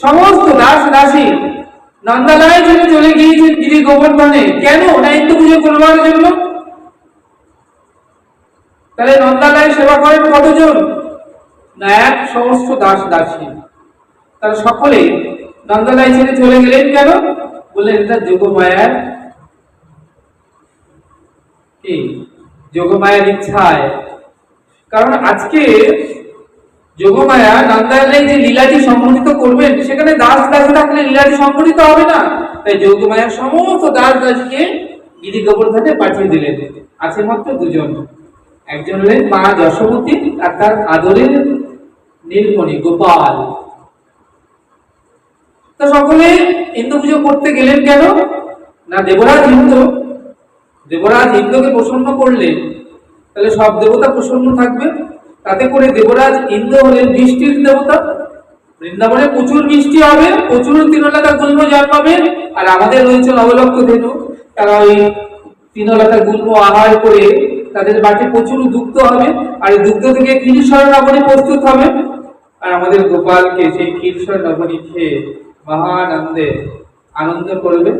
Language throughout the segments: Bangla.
সমস্ত দাস দাসী নন্দালয়ে ছেড়ে চলে গিয়েছেন গিরি গোবর্ধনে। কেন? না ইন্দ্র পুজো করবার জন্য। তাহলে নন্দালয়ে সেবা করেন কতজন? না এক সমস্ত দাস দাসী। তারা সকলে নন্দালয় ছেড়ে চলে গেলেন। কেন? বললেন এটা যোগমায়ার কি যোগমায়ার ইচ্ছায়। কারণ আজকে যোগমায়া নন্দালয়ে যে লীলাটি সংঘটিত করবেন, সেখানে দাস দাসী থাকলে লীলাটি সংঘটিত হবে না। তাই যোগমায়া সমস্ত দাস দাসীকে গিরি গোবর্ধনে পাঠিয়ে দিলেন। আছে মাত্র দুজন, একজন হলেন মা যশোমতী আর তার আদরের নীলমণি গোপাল। তো সকলে ইন্দ্র পুজো করতে গেলেন। কেন? না দেবরাজ ইন্দ্রকে প্রসন্ন করলে তাহলে সব দেবতা প্রসন্ন থাকবে। তাতে করে দেবরাজ ইন্দ্র হলেন বৃষ্টির দেবতা। বৃন্দাবনে প্রচুর বৃষ্টি হবে, প্রচুর তৃণলতা গুল্ম জন্মাবে। আর আমাদের রয়েছে নবলক্ষ ধেনু, তারা ওই তৃণলতা গুল্ম আহার করে তাদের বাটে প্রচুর দুগ্ধ হবে। আর এই দুগ্ধ থেকে ক্ষীরসর নবনী প্রস্তুত হবে। আর আমাদের গোপালকে সেই ক্ষীরসর নবনী খেয়ে মহানন্দে আনন্দ করবে।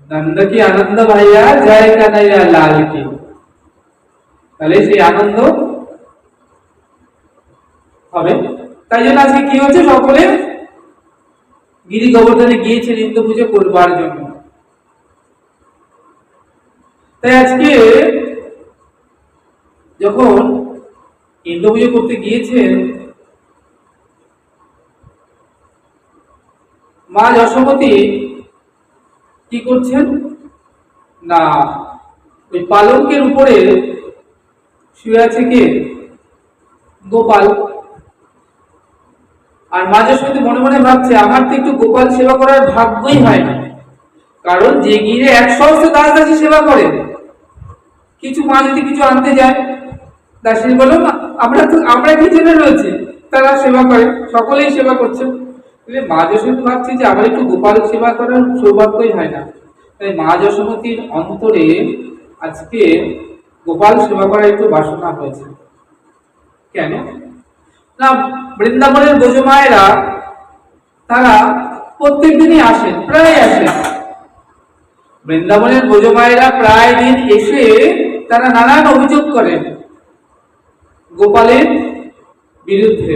নন্দ কি আনন্দ ভাইয়া, জয় কানাইয়া লাল কি। তাহলে সেই আনন্দ হবে। তাই জন্য আজকে কি হচ্ছে, সকলে গিরি গোবর্ধনে গিয়েছেন ইন্দ্র পুজো করবার জন্য। তাই আজকে যখন ইন্দ্র পুজো করতে গিয়েছেন, মা যশোমতী কি করছেন না ওই পালঙ্কের উপরে শুয়ে আছে কে? গোপাল। আর মা যশোমতী মনে মনে ভাবছে, আমার তো একটু গোপাল সেবা করার ভাগ্যই হয় না। কারণ যে গিরে 100 দাস দাসী সেবা করে, কিছু মা যদি কিছু আনতে যায়, দাসী বলো আমরা কি জন্য রয়েছে, তারা সেবা করে, সকলেই সেবা করছে। মা যশোমতী ভাবছে যে আমার একটু গোপাল সেবা করার সৌভাগ্যই হয় না। তাই মা যশোমতীর অন্তরে আজকে গোপাল সেবা করার একটু বাসনা হয়েছে। কেন? না বৃন্দাবনের ব্রজমায়েরা তারা প্রত্যেক দিনই আসেন, প্রায় আসেন। বৃন্দাবনের ব্রজমায়েরা প্রায় দিন এসে তারা নানান অভিযোগ করেন গোপালের বিরুদ্ধে।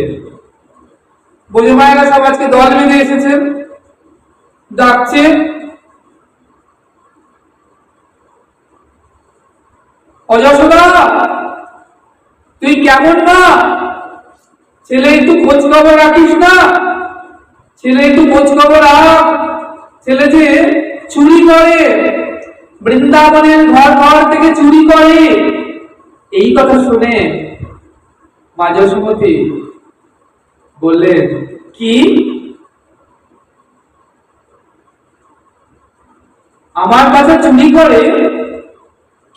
ব্রজমায়েরা সব আজকে দল বেঁধে এসেছেন, ডাকছে, অযশোদা তুই কেমন না, ছেলে একটু খোঁজ খবর রাখিস না, ছেলে একটু খোঁজ খবর রাখ, ছেলে যে চুরি করে, বৃন্দাবনের ঘর ঘর থেকে চুরি করে। এই কথা শুনে মা যশোমতী বললেন, কি আমার কথা চুরি করে?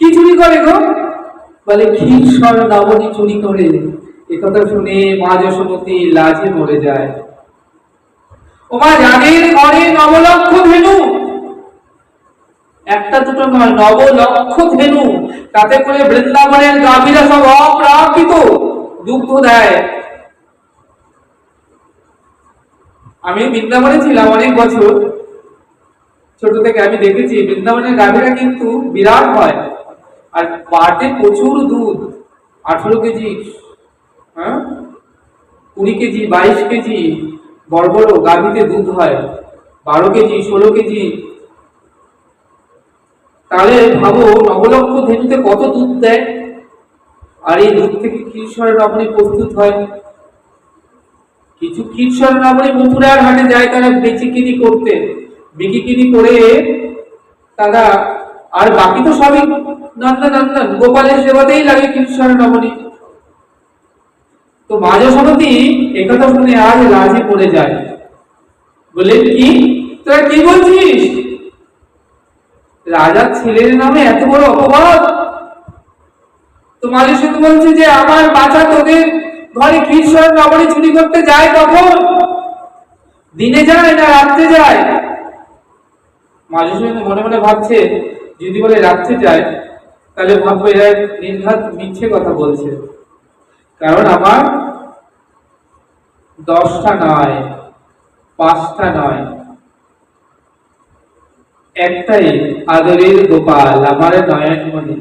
কি চুরি করে গো? বলে ক্ষীরসর নবনী চুরি করে। একথা শুনে মা যশোমতী লাজে মরে যায়। ও মা, যাদের ঘরে নবলক্ষ ধেনু, একটা দুটো নয়, 9 লক্ষ ধেনু, তাতে করে বৃন্দাবনের গাভীরা সব অপ্রাকৃত দুগ্ধ দেয়। আমি বৃন্দাবনে ছিলাম অনেক বছর, ছোট থেকে আমি দেখেছি বৃন্দাবনের গাভীরা কিন্তু বিরাট হয় আর বাটে প্রচুর দুধ। 18 কেজি, 20 কেজি, 22 কেজি বড় বড় গাভীতে দুধ হয়, 12 কেজি, 16 কেজি। তাহলে ভাবো নবলক্ষ ধেনুতে কত দুধ দেয়। আর এই দুধ থেকে ক্ষীরসর নবনী প্রস্তুত হয়। কিছু ক্ষীরসর নবনী মথুরার হাটে যায় তারা বেচিকিনি করতে, বিকিকিনি করে তারা, আর বাকি তো সবই নন্দন গোপালের সেবাতেই লাগে ক্ষীরসর নবনী। তো মা যশোমতী একথা শুনে আজ লাজে পড়ে যায়। বলে, কি তোরা কি বলছিস? রাজার ছেলের নামে এত বড় অপবাদ? তো মা যশোমতী বলছে যে আমার বাচ্চা তোদের ঘরে ক্ষীরসর নবনী চুরি করতে যায় কখন? দিনে যায় না রাত্রে যায়? মা যশোমতী মনে মনে ভাবছে, যদি বলে রাত্রে যায় তাহলে ভাববো এরা নির্ঘাত মিথ্যে কথা বলছে। কারণ আমার 10টা নয়, 5টা নয়, একটাই আদরের গোপাল, আমার নয়নমণি,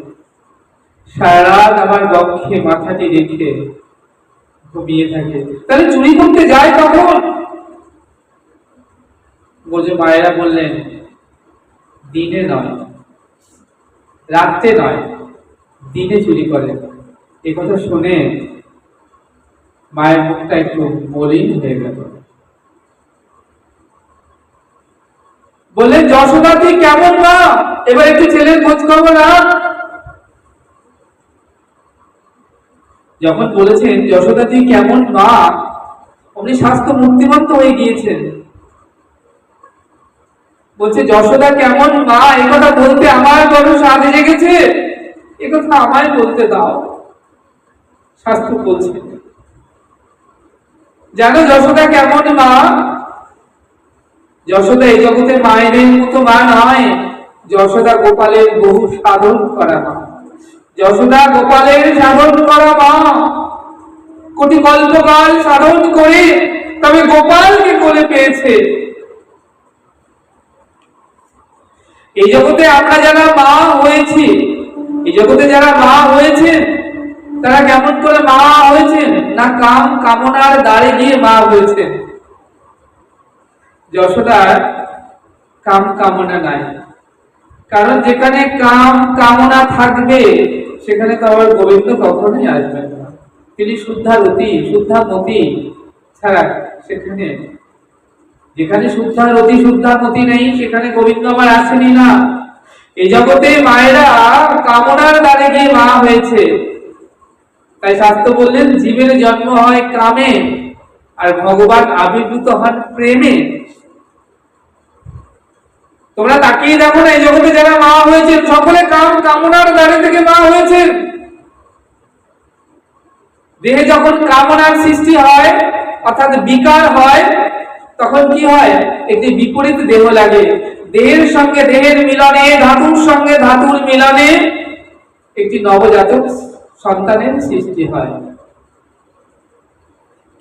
সারা রাত আমার বক্ষে মাথাটি রেখে ঘুমিয়ে থাকে। তাহলে চুরি করতে যায় তখন? বোঝে মায়েরা বললেন, দিনে নয়, রাত্রে নয়, দিনে চুরি করে। এ কথা শুনে মায়ের মুখটা একটু মলিন হয়ে গেল। বললেন, যশোদা তুই কেমন মা? এবার একটু ছেলের খোঁজ খবর রাখ। যখন বলেছেন যশোদা তুই কেমন মা, উনি স্বাস্থ্য মূর্তিমন্ত হয়ে গিয়েছেন। বলছে, যশোদা কেমন মা এ কথা বলতে আমার বড় স্বাদ জেগেছে, এ কথা আমায় বলতে দাও। শাস্ত্র বলছে, জানো যশোদা কেমন মা? যশোদা এই জগতে মায়ের মতো মা নয়, যশোদা গোপালের বহু সাধন করা মা। যশোদা গোপালের সাধন করা মা, কোটি কল্পকাল সাধন করে তবে গোপালকে কোলে পেয়েছে। এই জগতে আমরা যারা মা হয়েছি, এই জগতে যারা মা হয়েছেন, তারা কেমন করে মা হয়েছেন? না কাম কামনার দ্বারে গিয়ে মা হয়েছেন। যশোদার কাম কামনা নাই, কারণ যেখানে কাম কামনা থাকবে সেখানে তো আবার গোবিন্দ কখনোই আসবেন না। তিনি শুদ্ধারতি শুদ্ধামতি ছাড়া সেখানে, যেখানে শুদ্ধারতি শুদ্ধামতি নেই সেখানে গোবিন্দ আবার আসেনি না। এই জগতে মায়েরা কামনার দ্বারে গিয়ে মা হয়েছে। তাই শাস্ত্র বললেন, জীবের জন্ম হয় কামে আর ভগবান আবির্ভূত হন প্রেমে। তোমরা তাকিয়ে দেখো না, এই জগতে যারা মা হয়েছেন সকলে কাম কামনার দ্বারে থেকে মা হয়েছেন। দেহে যখন কামনার সৃষ্টি হয় অর্থাৎ বিকার হয়, তখন কি হয়? একটি বিপরীত দেহ লাগে। দেহের সঙ্গে দেহের মিলনে, ধাতুর সঙ্গে ধাতুর মিলনে একটি নবজাতক সন্তানের সৃষ্টি হয়।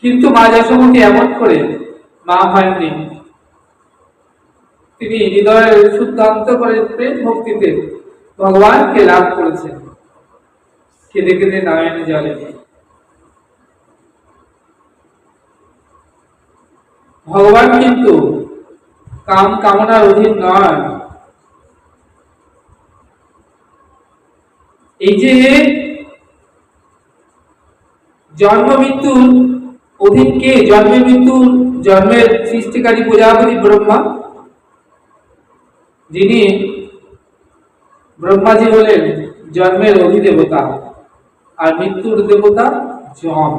কিন্তু মা যশোমতী এমন করে মা হয়নি। তিনি হৃদয়ের শুদ্ধান্ত করে প্রেম ভক্তিতে ভগবানকে লাভ করেছেন, কেঁদে কেঁদে নয়নে জলে। ভগবান কিন্তু কাম কামনার অধীন নয়। এই যে জন্ম মৃত্যুর অধীন কে? জন্মের মৃত্যুর জন্মের সৃষ্টিকারী প্রজাপতি ব্রহ্মা, যিনি ব্রহ্মাজি হলেন জন্মের অধিদেবতা আর মৃত্যুর দেবতা যম।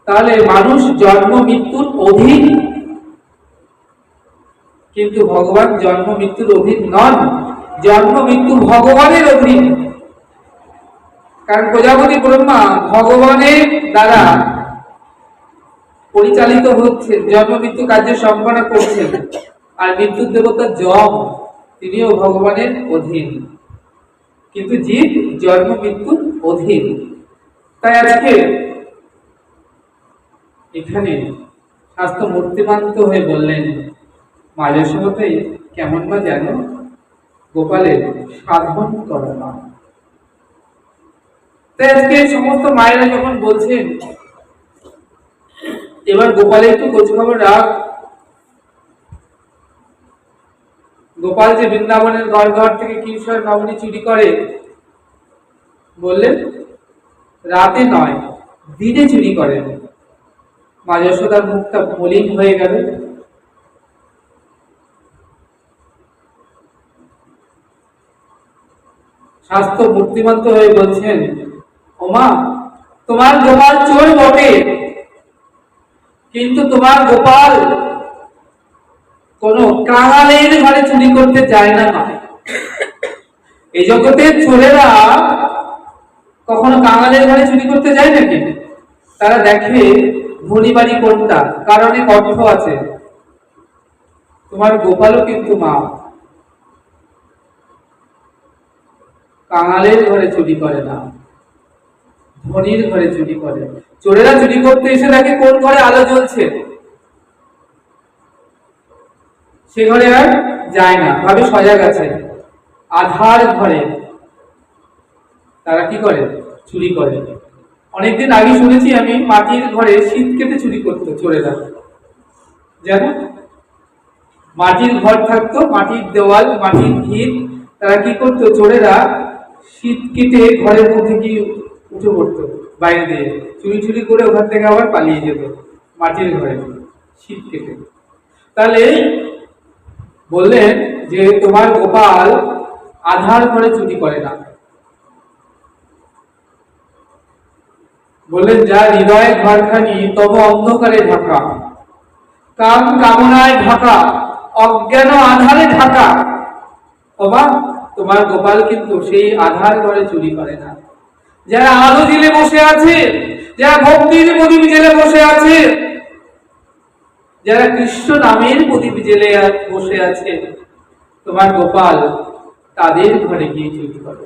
তাহলে মানুষ জন্ম মৃত্যুর অধীন, কিন্তু ভগবান জন্ম মৃত্যুর অধীন নন। জন্ম মৃত্যু ভগবানের অধীন। কারণ প্রজাপতি ব্রহ্মা ভগবানের দ্বারা পরিচালিত হচ্ছে, জন্ম মৃত্যু কার্য সম্পন্ন করছেন। আর মৃত্যুর দেবতা যম, তিনিও ভগবানের অধীন, কিন্তু জীব জন্ম মৃত্যুর অধীন। তাই আজকে এখানে স্বাস্থ্য মূর্তিমান্ত হয়ে বললেন, মা যশোমতী কেমন বা যেন গোপালের সাধন করা মা। তাই আজকে সমস্ত মায়েরা যখন বলছেন, এবার গোপালের একটু খোঁজ খবর রাখ। গোপাল যে বৃন্দাবনের ঘর ঘর থেকে কিশোর নবনী চুরি করে, বললেন রাতে নয় দিনে চুরি করে। মা যশোদার মুখটা মলিন হয়ে গেল। স্বাস্থ্য মূর্তিমন্ত হয়ে বলছেন, ওমা তোমার গোপাল চোর বটে, কিন্তু তোমার গোপাল কোন কাঙালের ঘরে চুরি করতে যায় না। এই জগতে চোরেরা কখনো কাঙালের ঘরে চুরি করতে যায় নাকি? তারা দেখে ধনী বাড়ি কোনটা, কারণে অর্থ আছে। তোমার গোপালও কিন্তু মা কাঙালের ঘরে চুরি করে না। ধনীর ঘরে চুরি করে। চোরেরা চুরি করতে এসে দেখে কোন ঘরে আলো জ্বলছে, সে ঘরে আর যায় না, ভাবে সজাগ আছে। আধার ঘরে তারা কি করে? চুরি করে। অনেকদিন আগে শুনেছি আমি, মাটির ঘরে শীত কেটে চুরি করতো চোরেরা। জানো, মাটির ঘর থাকতো, মাটির দেওয়াল, মাটির ভিত, তারা কি করতো? চোরেরা শীত কেটে ঘরের মধ্যে কি উঠে পড়তো বাইরে দিয়ে, চুরি চুরি করে ওখান থেকে আবার পালিয়ে যেত মাটির ঘরে শীত কেটে। তাহলে বললেন যে তোমার গোপাল আধার ঘরে চুরি করে না। বললেন যার হৃদয়ের ঘরখানি তব অন্ধকারে ঢাকা, কাম কামনায় ঢাকা, অজ্ঞান আধারে ঢাকা, বাবা তোমার গোপাল কিন্তু সেই আধার ঘরে চুরি করে না। যারা আলো জেলে বসে আছে, যারা ভক্তির প্রদীপ জেলে বসে আছে, যারা কৃষ্ণ নামের প্রদীপ জেলে বসে আছে, তোমার গোপাল তাদের ঘরে গিয়ে চুরি করে।